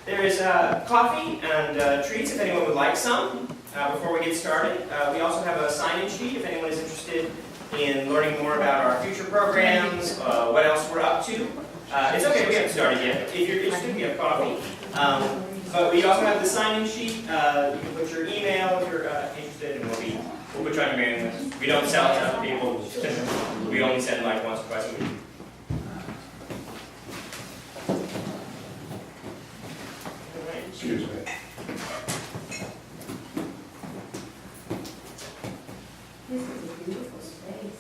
There is coffee and treats if anyone would like some before we get started. We also have a sign-in sheet if anyone is interested in learning more about our future programs, what else we're up to. It's okay, we haven't started yet. If you're interested, we have coffee. But we also have the sign-in sheet. You can put your email if you're interested, and we'll put you on your mailing list. We don't sell it to other people. We only send like once or twice a week. Excuse me. This is a beautiful space.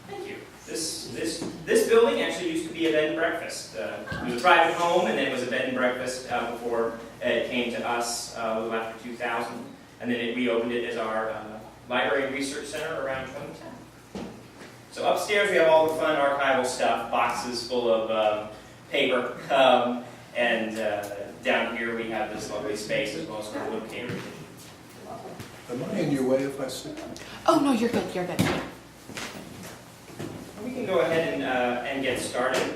Thank you. This building actually used to be a bed and breakfast. It was a private home, and then it was a bed and breakfast before it came to us a little after 2000. And then we opened it as our library and research center around 2010. So upstairs we have all the fun archival stuff, boxes full of paper, and down here we have this lovely space as well as a little catering. Am I in your way if I sit? Oh, no, you're good, you're good. We can go ahead and get started.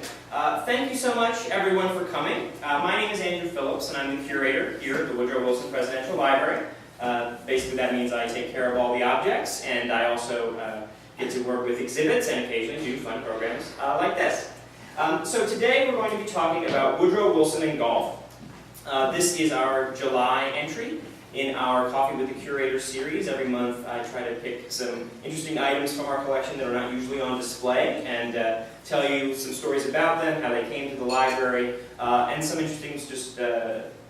Thank you so much, everyone, for coming. My name is Andrew Phillips, and I'm the curator here at the Woodrow Wilson Presidential Library. Basically, that means I take care of all the objects, and I also get to work with exhibits and occasionally do fun programs like this. So today we're going to be talking about Woodrow Wilson and golf. This is our July entry in our Coffee with the Curator series. Every month I try to pick some interesting items from our collection that are not usually on display and tell you some stories about them, how they came to the library, and some interesting just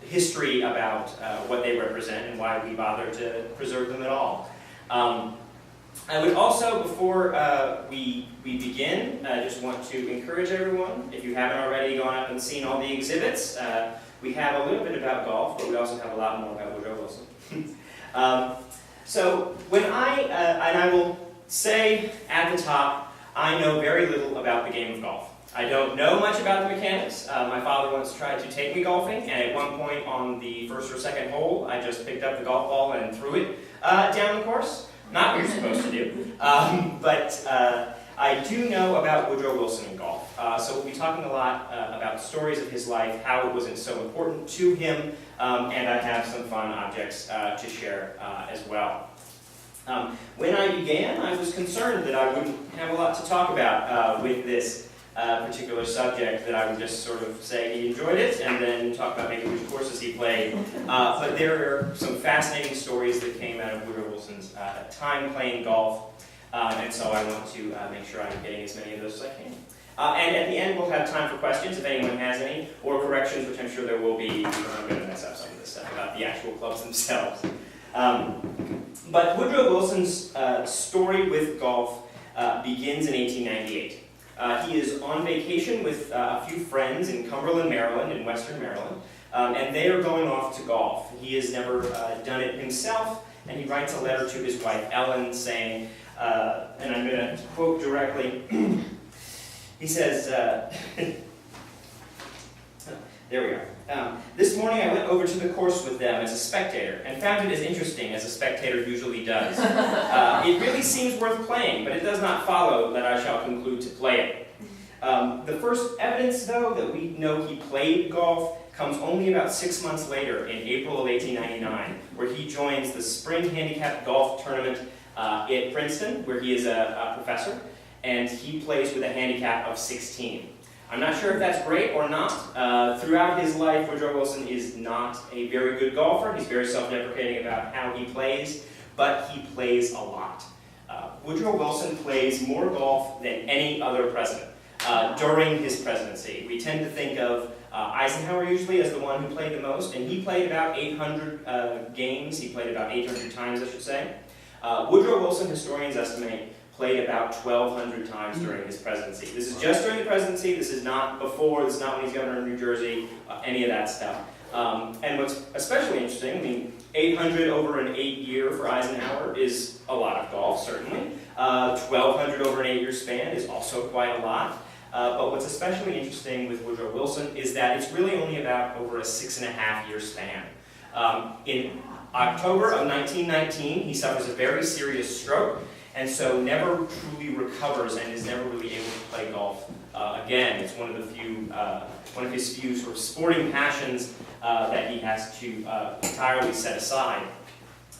history about what they represent and why we bother to preserve them at all. I would also, before we begin, just want to encourage everyone, if you haven't already gone up and seen all the exhibits, we have a little bit about golf, but we also have a lot more about Woodrow Wilson. So when and I will say at the top, I know very little about the game of golf. I don't know much about the mechanics. My father once tried to take me golfing, and at one point on the first or second hole, I just picked up the golf ball and threw it down the course. Not what you're supposed to do, but I do know about Woodrow Wilson and golf. So we'll be talking a lot about the stories of his life, how it wasn't so important to him, and I have some fun objects to share as well. When I began, I was concerned that I wouldn't have a lot to talk about with this particular subject, that I would just sort of say he enjoyed it and then talk about maybe which courses he played. But there are some fascinating stories that came out of Woodrow Wilson's time playing golf, and so I want to make sure I'm getting as many of those as I can. And at the end, we'll have time for questions if anyone has any, or corrections, which I'm sure there will be, because I'm going to mess up some of this stuff about the actual clubs themselves. But Woodrow Wilson's story with golf begins in 1898. He is on vacation with a few friends in Cumberland, Maryland, in western Maryland, and they are going off to golf. He has never done it himself, and he writes a letter to his wife, Ellen, saying, and I'm going to quote directly, he says, there we are. This morning I went over to the course with them as a spectator and found it as interesting as a spectator usually does. It really seems worth playing, but it does not follow that I shall conclude to play it. The first evidence, though, that we know he played golf comes only about 6 months later in April of 1899, where he joins the Spring Handicap Golf Tournament at Princeton, where he is a professor, and he plays with a handicap of 16. I'm not sure if that's great or not. Throughout his life, Woodrow Wilson is not a very good golfer. He's very self-deprecating about how he plays, but he plays a lot. Woodrow Wilson plays more golf than any other president during his presidency. We tend to think of Eisenhower usually as the one who played the most, and he played about 800 games. He played about 800 times, I should say. Woodrow Wilson, historians estimate, played about 1,200 times during his presidency. This is just during the presidency. This is not before. This is not when he's governor of New Jersey, any of that stuff. And what's especially interesting, I mean, 800 over an 8-year for Eisenhower is a lot of golf, certainly. 1,200 over an 8-year span is also quite a lot. But what's especially interesting with Woodrow Wilson is that it's really only about over a 6.5-year span. In October of 1919, he suffers a very serious stroke, and so never truly recovers and is never really able to play golf again. It's one of his few sort of sporting passions that he has to entirely set aside.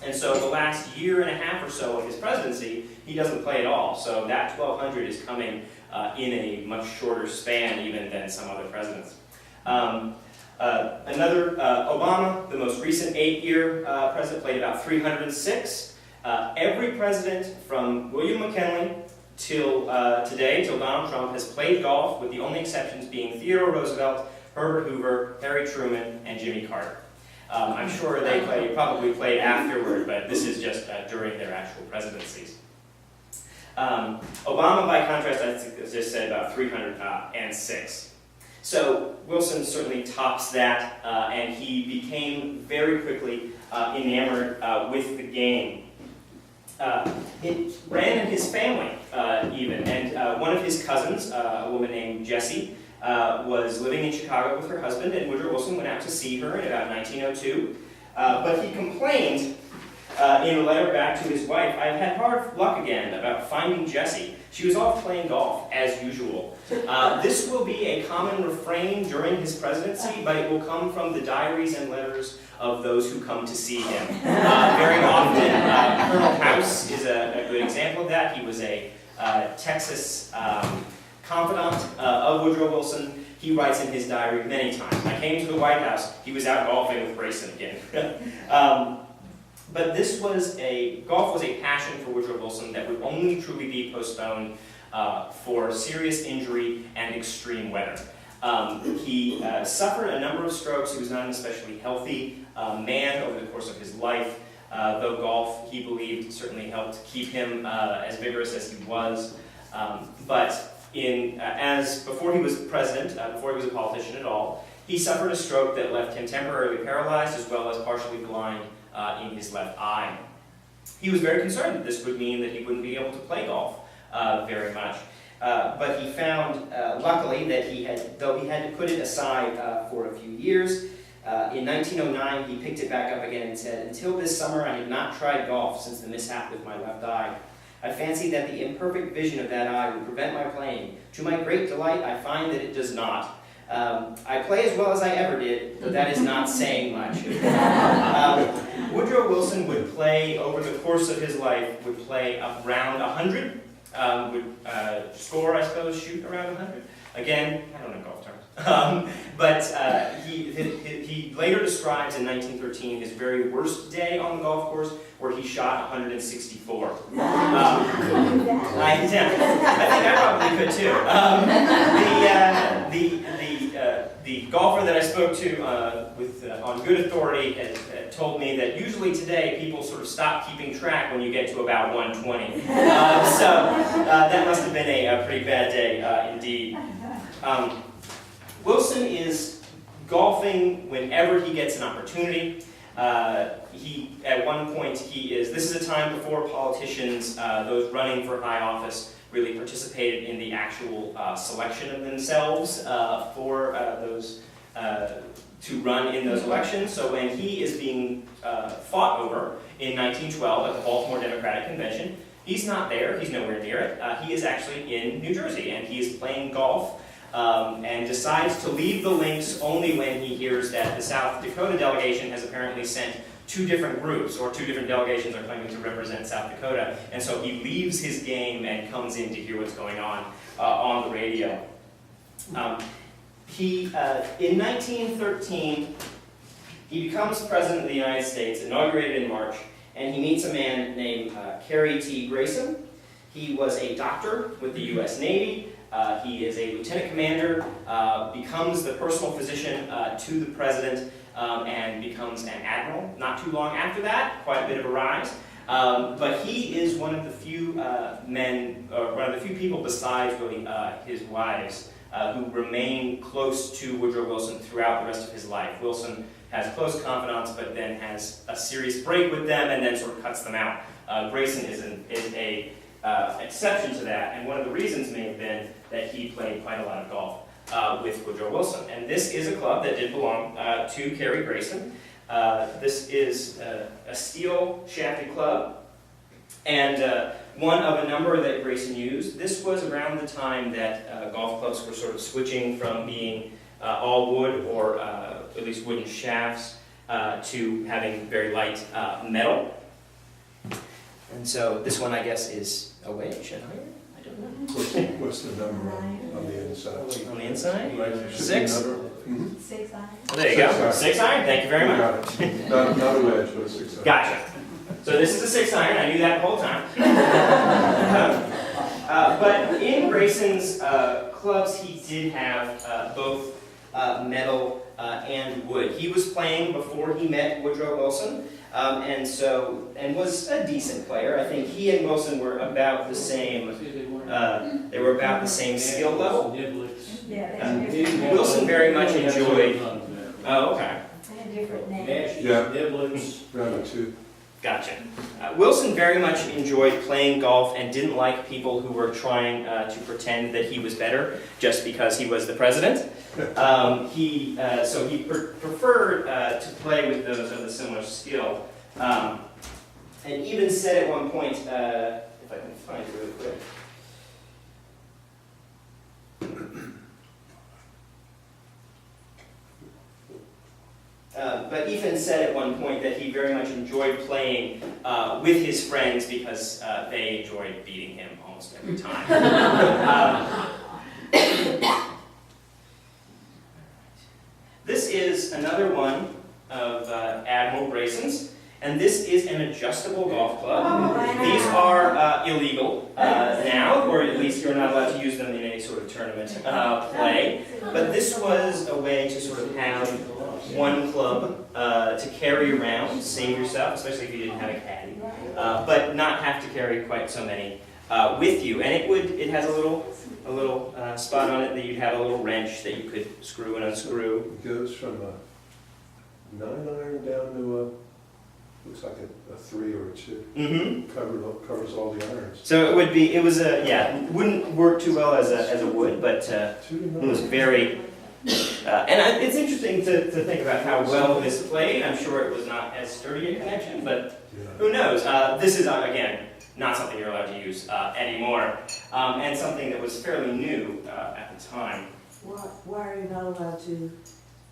And so the last year and a half or so of his presidency, he doesn't play at all. So that 1,200 is coming in a much shorter span even than some other presidents. Obama, the most recent 8-year president, played about 306. Every president from William McKinley till today, till Donald Trump, has played golf, with the only exceptions being Theodore Roosevelt, Herbert Hoover, Harry Truman, and Jimmy Carter. I'm sure they probably played afterward, but this is just during their actual presidencies. Obama, by contrast, I just said about 306. So Wilson certainly tops that, and he became very quickly enamored with the game. It ran in his family, even, and one of his cousins, a woman named Jessie, was living in Chicago with her husband, and Woodrow Wilson went out to see her in about 1902. But he complained in a letter back to his wife, "I've had hard luck again about finding Jessie. She was off playing golf, as usual." This will be a common refrain during his presidency, but it will come from the diaries and letters of those who come to see him. Very often, Colonel House is a good example of that. He was a Texas confidant of Woodrow Wilson. He writes in his diary many times, "I came to the White House, he was out golfing with Grayson again." But golf was a passion for Woodrow Wilson that would only truly be postponed for serious injury and extreme weather. He suffered a number of strokes. He was not an especially healthy man over the course of his life, though golf, he believed, certainly helped keep him as vigorous as he was. Before he was president, before he was a politician at all, he suffered a stroke that left him temporarily paralyzed as well as partially blind in his left eye. He was very concerned that this would mean that he wouldn't be able to play golf very much. But he found, luckily, that though he had to put it aside for a few years, in 1909 he picked it back up again and said, "Until this summer I had not tried golf since the mishap with my left eye. I fancied that the imperfect vision of that eye would prevent my playing. To my great delight, I find that it does not. I play as well as I ever did, but that is not saying much." Woodrow Wilson would play, over the course of his life, would play around 100, would score, I suppose, shoot around 100. Again, I don't know golf terms. But he later describes in 1913 his very worst day on the golf course, where he shot 164. I think I probably could too. The golfer that I spoke to on good authority had told me that usually today people sort of stop keeping track when you get to about 120. That must have been a pretty bad day indeed. Wilson is golfing whenever he gets an opportunity. At one point, this is a time before politicians, those running for high office, really participated in the actual selection of themselves for those to run in those elections. So when he is being fought over in 1912 at the Baltimore Democratic Convention, he's not there, he's nowhere near it. He is actually in New Jersey, and he is playing golf. And decides to leave the links only when he hears that the South Dakota delegation has apparently sent 2 different groups, or 2 different delegations are coming to represent South Dakota, and so he leaves his game and comes in to hear what's going on the radio. In 1913, he becomes President of the United States, inaugurated in March, and he meets a man named Cary T. Grayson. He was a doctor with the U.S. Navy. He is a lieutenant commander, becomes the personal physician to the president, and becomes an admiral. Not too long after that, quite a bit of a rise. But he is one of the few one of the few people besides really his wives who remain close to Woodrow Wilson throughout the rest of his life. Wilson has close confidants, but then has a serious break with them and then sort of cuts them out. Grayson is an exception to that, and one of the reasons may have been that he played quite a lot of golf with Woodrow Wilson. And this is a club that did belong to Cary Grayson. This is a steel-shafted club, and one of a number that Grayson used. This was around the time that golf clubs were sort of switching from being all wood or at least wooden shafts to having very light metal. And so this one, I guess, is a wedge, an iron? I don't know. What's the number on the inside? On the inside? Right, there should be 6? a number. Mhm. 6 iron. Well, there you go. 6 iron. 6 iron, thank you very much. Got it. Not a wedge, but a 6 iron. Gotcha. So this is a 6 iron, I knew that the whole time. But in Grayson's clubs, he did have both metal and wood. He was playing before he met Woodrow Wilson, and was a decent player. I think he and Wilson were about the same. They were about the same skill level. Yeah, they had different, Wilson very much enjoyed. Oh, okay. they had different names. Yeah. Round of 2. Gotcha. Wilson very much enjoyed playing golf and didn't like people who were trying to pretend that he was better just because he was the president. So he preferred to play with those of a similar skill, and even said at one point, if I can find it really quick. But Ethan said at one point that he very much enjoyed playing with his friends because they enjoyed beating him almost every time. This is another one of Admiral Grayson's, and this is an adjustable golf club. These are illegal now, or at least you're not allowed to use them in any sort of tournament play. But this was a way to sort of have one club to carry around, save yourself, especially if you didn't have a caddy, but not have to carry quite so many with you. And it has a little spot on it that you'd have a little wrench that you could screw and unscrew. It goes from a 9 iron down to looks like a 3 or a 2. Mm-hmm. Covers all the irons. So wouldn't work too well as a wood, but 2 to 9. it was very. It's interesting to think about how well this played. I'm sure it was not as sturdy a connection, but who knows? This is, again, not something you're allowed to use anymore, and something that was fairly new at the time. Why are you not allowed to use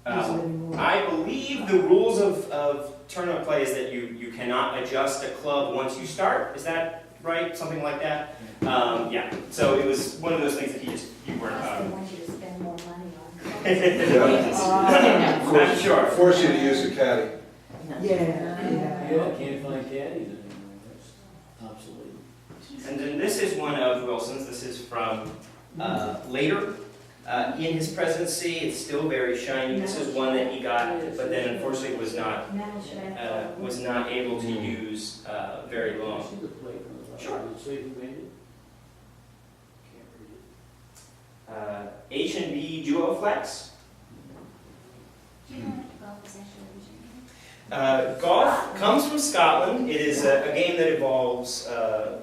it anymore? I believe the rules of tournament play is that you cannot adjust a club once you start. Is that right? Something like that? Yeah. So it was one of those things that you weren't. I want you to spend more money on. I'm sure. Force you to use a caddy. Yeah, can't find caddies anymore, that's obsolete. And then this is one of Wilson's. This is from later in his presidency. It's still very shiny. This is one that he got, but then unfortunately was not able to use very long. See the plate on the Sure. Does it say who made it? Can't read it. H&B Duo Flex. Do you know what golf is actually originated? Golf comes from Scotland. It is a game that evolves. There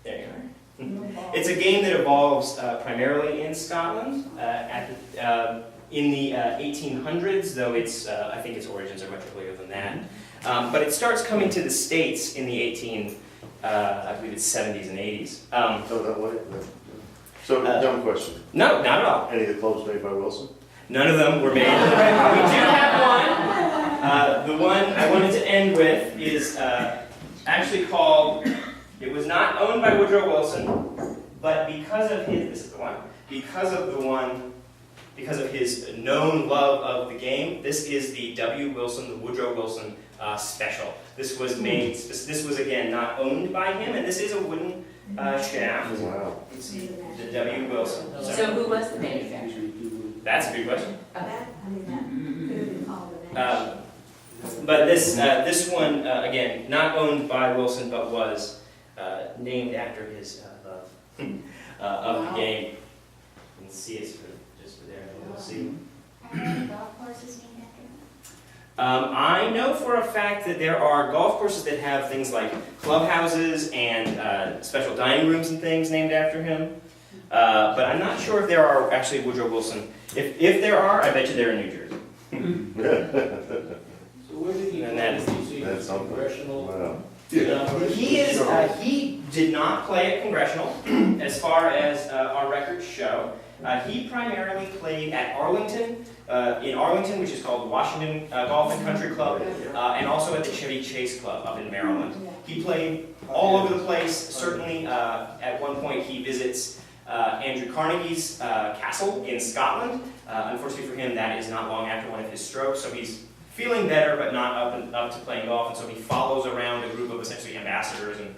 you are. It's a game that evolves primarily in Scotland in the 1800s, though I think its origins are much earlier than that. But it starts coming to the States in the I believe it's 70s and 80s. So that way? So, dumb question. No, not at all. Any of the clubs made by Wilson? None of them were made. We do have one. The one I wanted to end with is actually called, it was not owned by Woodrow Wilson, but because of his known love of the game, this is the the Woodrow Wilson special. This was made, this was again not owned by him, and this is a wooden shaft. Wow. You can see the W. Wilson. So who was the manufacturer? That's a good question. That could have been called an But this one, again, not owned by Wilson, but was named after his love of the game. You can see it's just there. We'll see. Are there golf courses named after him? I know for a fact that there are golf courses that have things like clubhouses and special dining rooms and things named after him. But I'm not sure if there are actually Woodrow Wilson. If there are, I bet you they're in New Jersey. So where did he And that is- go? Is he that's something. congressional? Wow. Yeah. He is. He did not play at Congressional, as far as our records show. He primarily played at Arlington, in Arlington, which is called Washington Golf and Country Club, and also at the Chevy Chase Club up in Maryland. He played all over the place. Certainly, at one point, he visits Andrew Carnegie's castle in Scotland. Unfortunately for him, that is not long after one of his strokes, so he's feeling better, but not up to playing golf, and so he follows around a group of essentially ambassadors and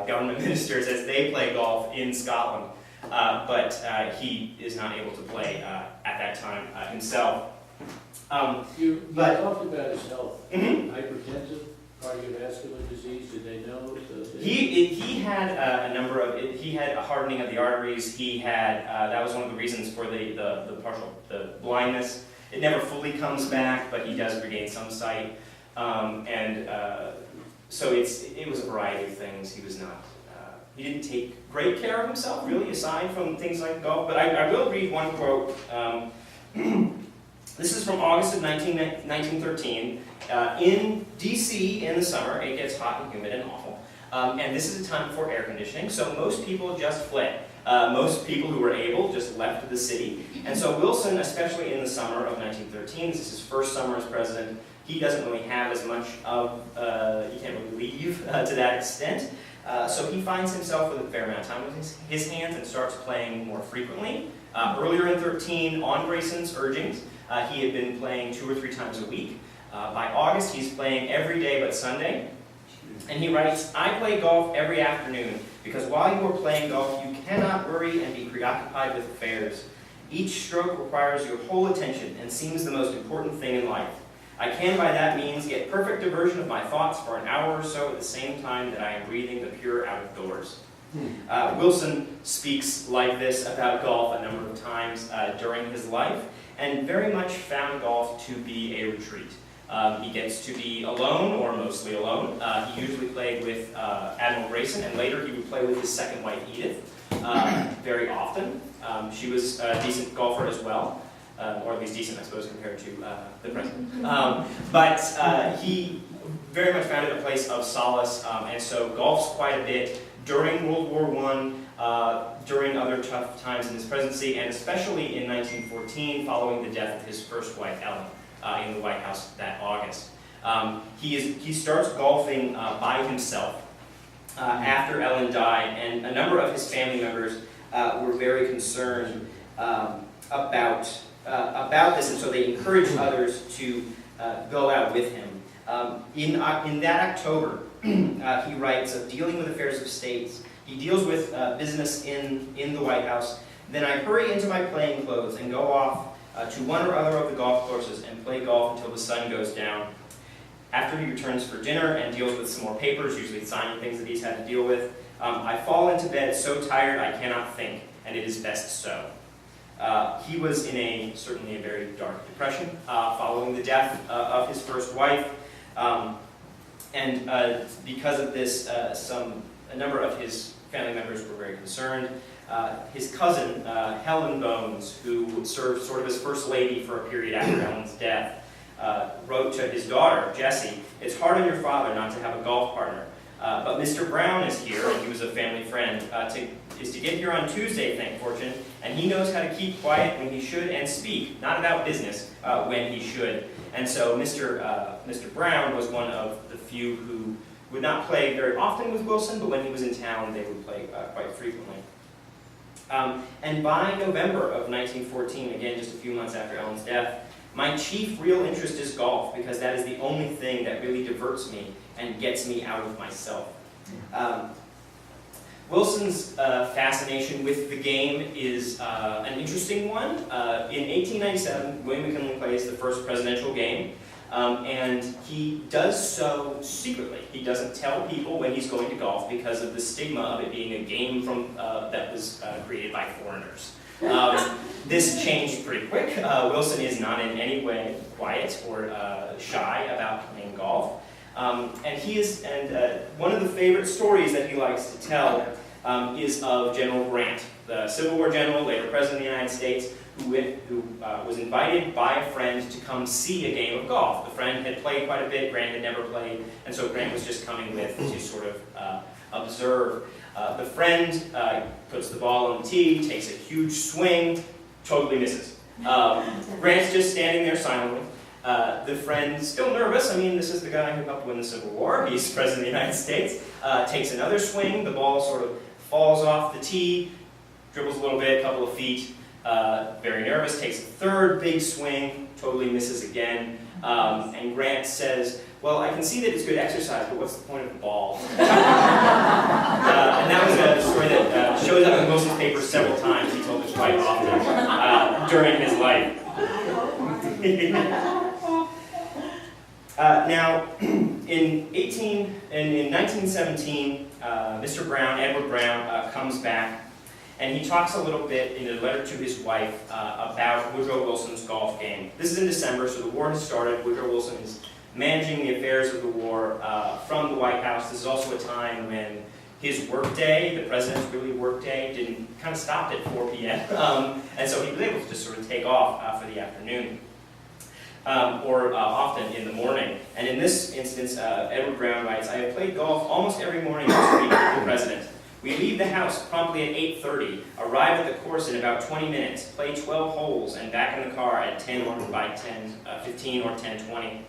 government ministers as they play golf in Scotland. But he is not able to play at that time himself. You but- talked about his health. Mhm. Hypertensive, cardiovascular disease, did they know? He had a number of, he had a hardening of the arteries. He had, that was one of the reasons for the blindness. It never fully comes back, but he does regain some sight. So it was a variety of things. He was not, he didn't take great care of himself, really, aside from things like golf. But I will read one quote. This is from August of 1913. In D.C. in the summer, it gets hot and humid and awful. And this is a time before air conditioning, so most people just fled. Most people who were able just left the city. And so Wilson, especially in the summer of 1913, this is his first summer as president, he doesn't really have as much of, he can't really leave to that extent. So he finds himself with a fair amount of time with his hands and starts playing more frequently. Earlier in 13, on Grayson's urgings, he had been playing 2 or 3 times a week. By August, he's playing every day but Sunday. And he writes, "I play golf every afternoon because while you are playing golf, you cannot worry and be preoccupied with affairs. Each stroke requires your whole attention and seems the most important thing in life. I can by that means get perfect diversion of my thoughts for an hour or so at the same time that I am breathing the pure out of doors." Wilson speaks like this about golf a number of times during his life, and very much found golf to be a retreat. He gets to be alone, or mostly alone. He usually played with Admiral Grayson, and later he would play with his second wife, Edith, very often. She was a decent golfer as well, or at least decent, I suppose, compared to the president. But he very much found it a place of solace, and so golfs quite a bit during World War I, during other tough times in his presidency, and especially in 1914, following the death of his first wife, Ellen, in the White House that August. He starts golfing by himself after Ellen died, and a number of his family members were very concerned about this, and so they encouraged others to go out with him. In that October, he writes of dealing with affairs of states. He deals with business in the White House. Then I hurry into my playing clothes and go off to one or other of the golf courses and play golf until the sun goes down. After he returns for dinner and deals with some more papers, usually signing things that he's had to deal with, I fall into bed so tired I cannot think, and it is best so. He was in certainly a very dark depression following the death of his first wife, and because of this, a number of his family members were very concerned. His cousin, Helen Bones, who served sort of as first lady for a period after Ellen's death, wrote to his daughter, Jessie, "It's hard on your father not to have a golf partner, but Mr. Brown is here," and he was a family friend, is to get here on Tuesday, thank fortune, and he knows how to keep quiet when he should and speak, not about business, when he should. And so Mr. Brown was one of the few who would not play very often with Wilson, but when he was in town, they would play quite frequently. And by November of 1914, again just a few months after Ellen's death, my chief real interest is golf, because that is the only thing that really diverts me and gets me out of myself. Wilson's fascination with the game is an interesting one. In 1897, William McKinley plays the first presidential game, and he does so secretly. He doesn't tell people when he's going to golf because of the stigma of it being a game that was created by foreigners. This changed pretty quick. Wilson is not in any way quiet or shy about playing golf. And one of the favorite stories that he likes to tell is of General Grant, the Civil War general, later President of the United States, who was invited by a friend to come see a game of golf. The friend had played quite a bit, Grant had never played, and so Grant was just coming with to sort of observe. The friend puts the ball on the tee, takes a huge swing, totally misses. Grant's just standing there silently. The friend, still nervous, I mean, this is the guy who helped win the Civil War, he's President of the United States, takes another swing, the ball sort of falls off the tee, dribbles a little bit, a couple of feet, very nervous, takes a third big swing, totally misses again, and Grant says, well, I can see that it's good exercise, but what's the point of the ball? And that was a story that shows up in Wilson's paper several times. He told it quite often during his life. Now, in 1917, Mr. Brown, Edward Brown, comes back, and he talks a little bit in a letter to his wife about Woodrow Wilson's golf game. This is in December, so the war has started. Woodrow Wilson is managing the affairs of the war from the White House. This is also a time when his workday, the president's really workday, kind of stopped at 4 p.m. And so he was able to just sort of take off for the afternoon. Or often in the morning. And in this instance, Edward Brown writes, I have played golf almost every morning this week with the president. We leave the house promptly at 8:30, arrive at the course in about 20 minutes, play 12 holes, and back in the car at 10 or by 10:15 or 10:20.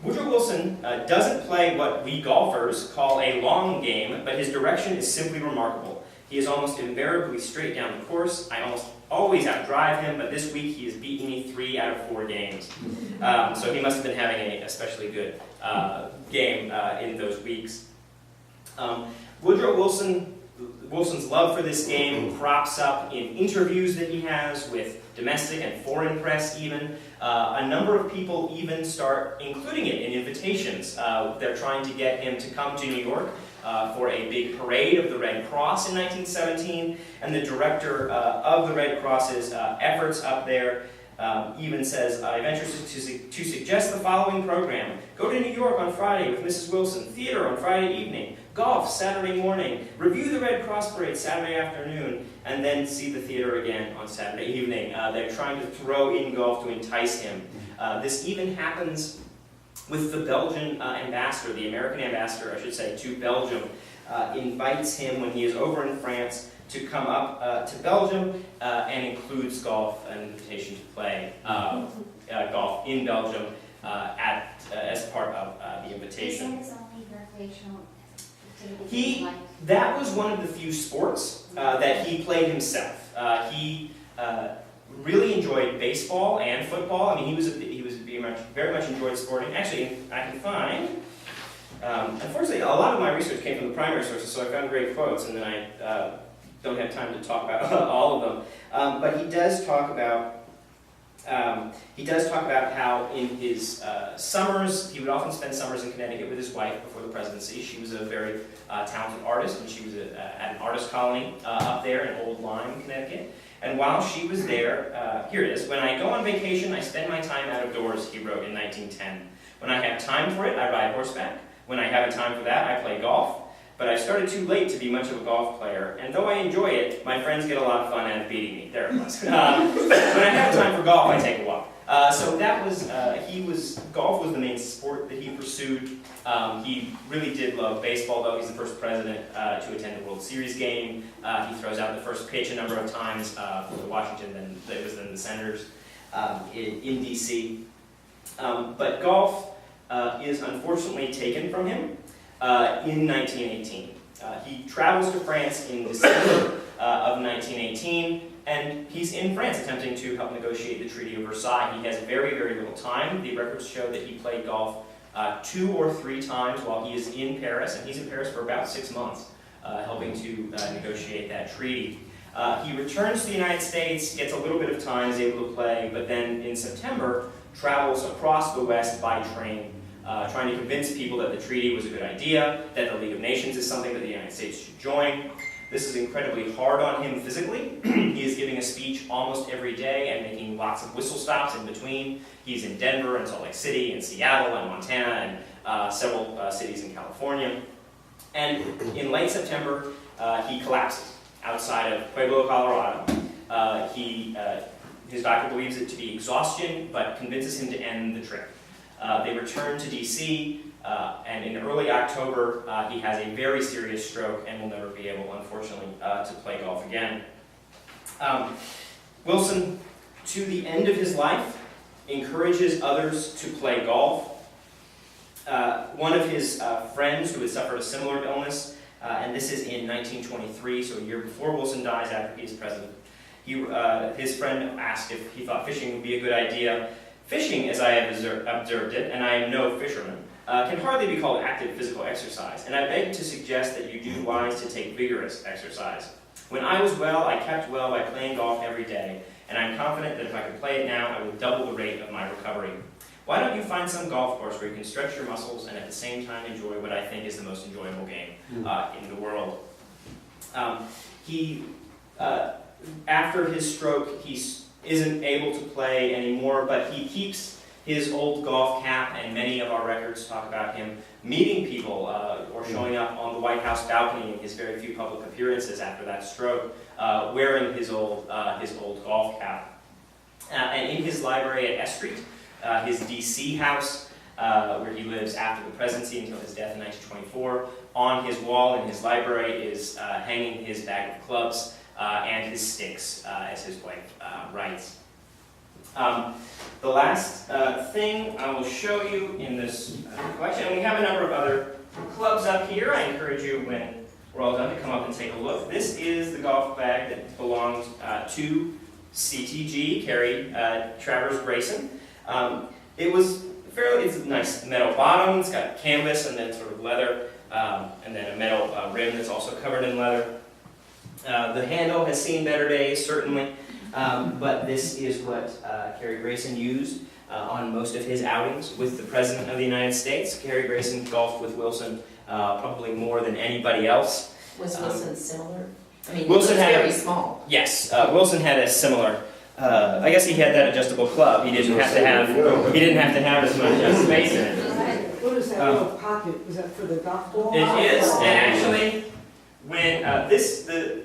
Woodrow Wilson doesn't play what we golfers call a long game, but his direction is simply remarkable. He is almost invariably straight down the course. I almost always outdrive him, but this week he has beaten me 3 out of 4 games. So he must have been having an especially good game in those weeks. Woodrow Wilson's love for this game crops up in interviews that he has with domestic and foreign press even. A number of people even start including it in invitations. They're trying to get him to come to New York for a big parade of the Red Cross in 1917, and the director of the Red Cross's efforts up there even says, I venture to suggest the following program. Go to New York on Friday with Mrs. Wilson, theater on Friday evening, golf Saturday morning, review the Red Cross parade Saturday afternoon, and then see the theater again on Saturday evening. They're trying to throw in golf to entice him. This even happens with the Belgian ambassador, the American ambassador, I should say, to Belgium, invites him when he is over in France to come up to Belgium and includes golf, an invitation to play golf in Belgium as part of the invitation. Is that his only recreational activity? That was one of the few sports that he played himself. He really enjoyed baseball and football. I mean, he was very much enjoyed sporting. Actually, I can find. Unfortunately, a lot of my research came from the primary sources, so I found great quotes, and then I don't have time to talk about all of them. But he does talk about how in his summers, he would often spend summers in Connecticut with his wife before the presidency. She was a very talented artist, and she was at an artist colony up there in Old Lyme, Connecticut. And while she was there, here it is, when I go on vacation, I spend my time out of doors, he wrote in 1910. When I have time for it, I ride horseback. When I haven't time for that, I play golf. But I started too late to be much of a golf player, and though I enjoy it, my friends get a lot of fun out of beating me. There it was. When I have time for golf, I take a walk. So that was, golf was the main sport that he pursued. He really did love baseball, though. He's the first president to attend a World Series game. He throws out the first pitch a number of times for Washington, then it was then the Senators in D.C. But golf is unfortunately taken from him in 1918. He travels to France in December of 1918, and he's in France attempting to help negotiate the Treaty of Versailles. He has very, very little time. The records show that he played golf 2 or 3 times while he is in Paris, and he's in Paris for about 6 months, helping to negotiate that treaty. He returns to the United States, gets a little bit of time, is able to play, but then in September travels across the West by train, trying to convince people that the treaty was a good idea, that the League of Nations is something that the United States should join. This is incredibly hard on him physically. He is giving a speech almost every day and making lots of whistle stops in between. He's in Denver and Salt Lake City and Seattle and Montana and several cities in California. And in late September, he collapses outside of Pueblo, Colorado. His doctor believes it to be exhaustion, but convinces him to end the trip. They return to DC, and in early October, he has a very serious stroke and will never be able, unfortunately, to play golf again. Wilson, to the end of his life, encourages others to play golf. One of his friends who had suffered a similar illness, and this is in 1923, so a year before Wilson dies after he is president, his friend asked if he thought fishing would be a good idea. Fishing, as I have observed it, and I am no fisherman, can hardly be called active physical exercise, and I beg to suggest that you do wise to take vigorous exercise. When I was well, I kept well by playing golf every day, and I am confident that if I could play it now, I would double the rate of my recovery. Why don't you find some golf course where you can stretch your muscles and at the same time enjoy what I think is the most enjoyable game in the world? After his stroke, he isn't able to play anymore, but he keeps his old golf cap, and many of our records talk about him meeting people or showing up on the White House balcony in his very few public appearances after that stroke, wearing his old golf cap. And in his library at S Street, his DC house, where he lives after the presidency until his death in 1924, on his wall in his library is hanging his bag of clubs and his sticks, as his wife writes. The last thing I will show you in this collection, and we have a number of other clubs up here. I encourage you, when we're all done, to come up and take a look. This is the golf bag that belongs to CTG, Carrie Travers Grayson. It's a nice metal bottom. It's got canvas and then sort of leather, and then a metal rim that's also covered in leather. The handle has seen better days, certainly, but this is what Carrie Grayson used on most of his outings with the President of the United States. Carrie Grayson golfed with Wilson probably more than anybody else. Was Wilson similar? I mean, Wilson he was had very small. Yes, Wilson had a similar. I guess he had that adjustable club. He didn't have to have as much space in it. What is that little pocket? Is that for the golf ball? It is, and actually, when a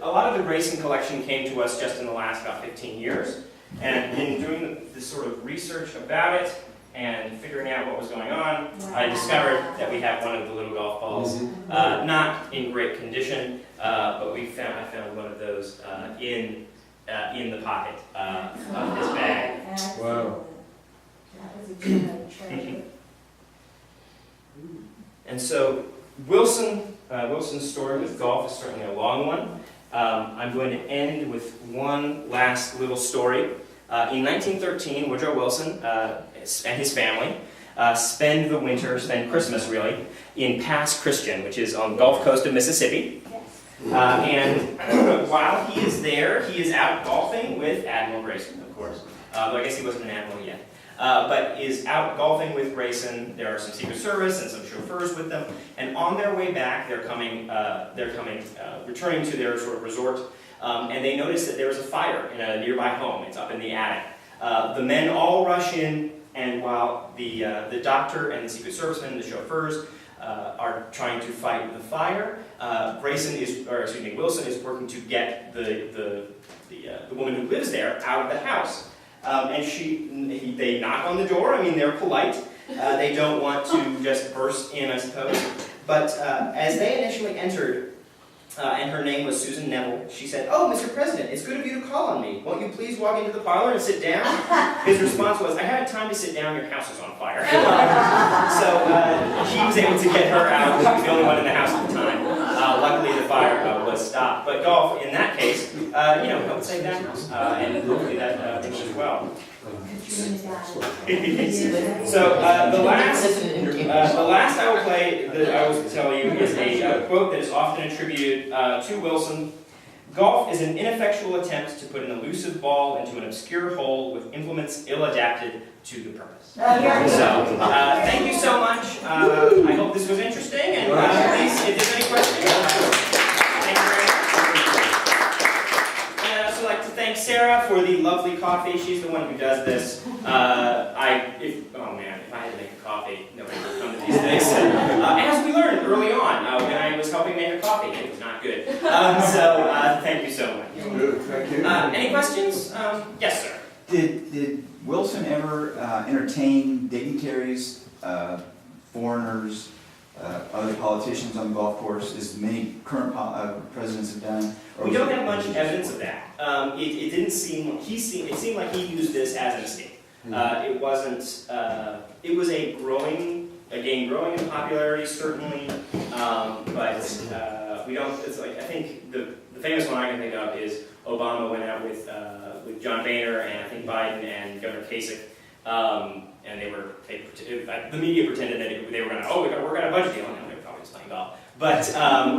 lot of the Grayson collection came to us just in the last about 15 years, and in doing this sort of research about it and figuring out what was going on, I discovered that we have one of the little golf balls, not in great condition, but I found one of those in the pocket of his bag. Wow. And so Wilson's story with golf is certainly a long one. I'm going to end with one last little story. In 1913, Woodrow Wilson and his family spend Christmas really, in Pass Christian, which is on the Gulf Coast of Mississippi. And while he is there, he is out golfing with Admiral Grayson, of course. Though I guess he wasn't an admiral yet. But is out golfing with Grayson. There are some Secret Service and some chauffeurs with them. And on their way back, they're returning to their sort of resort. And they notice that there is a fire in a nearby home. It's up in the attic. The men all rush in, and while the doctor and the Secret Servicemen and the chauffeurs are trying to fight the fire, Wilson is working to get the woman who lives there out of the house. And they knock on the door. I mean, they're polite. They don't want to just burst in, I suppose. But as they initially entered, and her name was Susan Neville, she said, "Oh, Mr. President, it's good of you to call on me. Won't you please walk into the parlor and sit down?" His response was, "I haven't time to sit down. Your house is on fire." So he was able to get her out. She was the only one in the house at the time. Luckily, the fire was stopped. But golf, in that case, helped save that house, and hopefully that thing as well. So the last I will play that I will tell you is a quote that is often attributed to Wilson. "Golf is an ineffectual attempt to put an elusive ball into an obscure hole with implements ill-adapted to the purpose." So thank you so much. I hope this was interesting, and please, if there's any questions, thank you very much. And I'd also like to thank Sarah for the lovely coffee. She's the one who does this. If I had to make a coffee, nobody would come to these things. As we learned early on, when I was helping make a coffee, it was not good. So thank you so much. Good, thank you. Any questions? Yes, sir. Did Wilson ever entertain dignitaries, foreigners, other politicians on the golf course, as many current presidents have done? We don't have much evidence of that. It didn't seem, it seemed like he used this as an escape. It wasn't, it was a game growing in popularity, certainly, but we don't, it's like, I think the famous one I can think of is Obama went out with John Boehner and I think Biden and Governor Kasich, and the media pretended that they were going to, we're going to budget deal, and they were probably just playing golf. But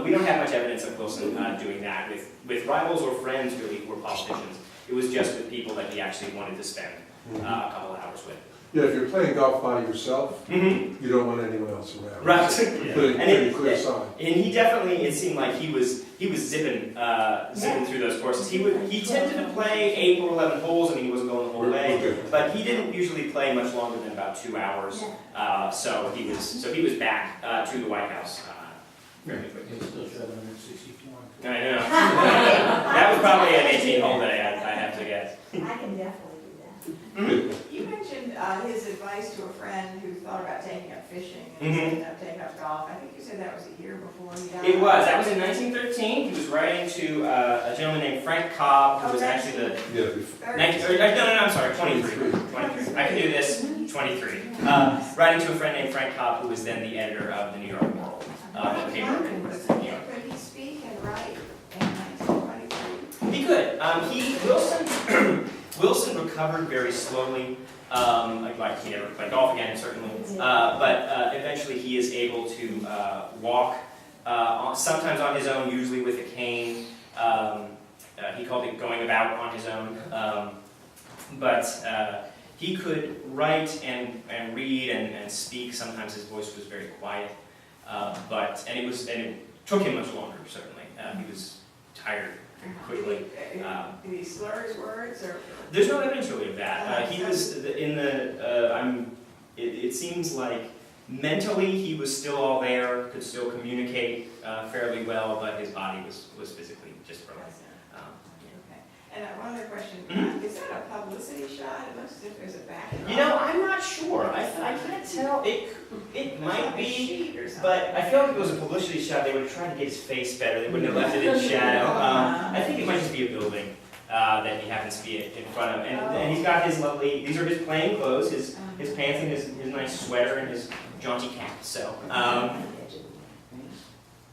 we don't have much evidence of Wilson doing that with rivals or friends really who were politicians. It was just with people that he actually wanted to spend a couple of hours with. Yeah, if you're playing golf by yourself, Mm-hmm. you don't want anyone else around. Right. It's pretty clear sign. And he definitely, it seemed like he was zipping through those courses. He tended to play 8 or 11 holes, and he wasn't going the whole way. But he didn't usually play much longer than about 2 hours. So he was back to the White House very quickly. It's still 764. I know. That was probably an 18 hole that I have to guess. I can definitely do that. Mm-hmm. You mentioned his advice to a friend who thought about taking up fishing and Mhm. ended up taking up golf. I think you said that was a year before he died. It was. That was in 1913. He was writing to a gentleman named Frank Cobb, who was actually the Yeah, before. 30. I'm sorry, 23. 23. I can do this. 23. Writing to a friend named Frank Cobb, who was then the editor of the New York World. The paper in New York. Could he speak and write in 1923? He could. Wilson recovered very slowly. Like he never played golf again, certainly. But eventually he is able to walk, sometimes on his own, usually with a cane. He called it going about on his own. But he could write and read and speak. Sometimes his voice was very quiet. And it took him much longer, certainly. He was tired quickly. Did he slur his words or? There's no evidence really of that. He was in the. It seems like mentally he was still all there, could still communicate fairly well, but his body was physically just broken. Okay. And one other question: Mhm. Is that a publicity shot? It looks as if there's a backdrop. You know, I'm not sure. I can't tell. It might be. Sheet or something. But I feel like if it was a publicity shot, they would have tried to get his face better. They wouldn't have left it in shadow. I think it might just be a building that he happens to be in front of. And he's got his lovely, these are his plain clothes, his pants and his nice sweater and his jaunty cap. So,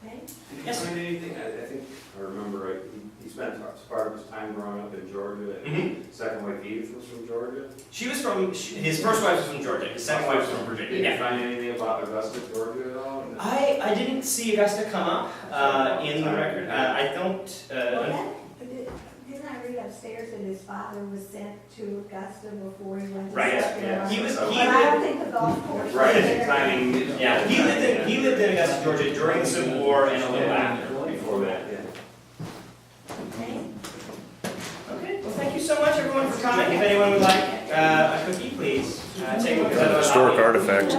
Did you find anything? I think I remember right. He spent part of his time growing up in Georgia, and second wife Edith was from Georgia. she was from, his first wife was from Georgia, his second wife was from Virginia. Did you Yeah. find anything about Augusta, Georgia at all? I didn't see Augusta come up in the record. I don't. Didn't I read upstairs that his father was sent to Augusta before he went to Right. South Carolina? He was. But I don't think the golf course was Right, there. timing. Yeah. He lived in Augusta, Georgia during the Civil War and a little after. Before that, yeah. Okay. Okay, well, thank you so much, everyone, for coming. If anyone would like a cookie, please take one. Historic artifact.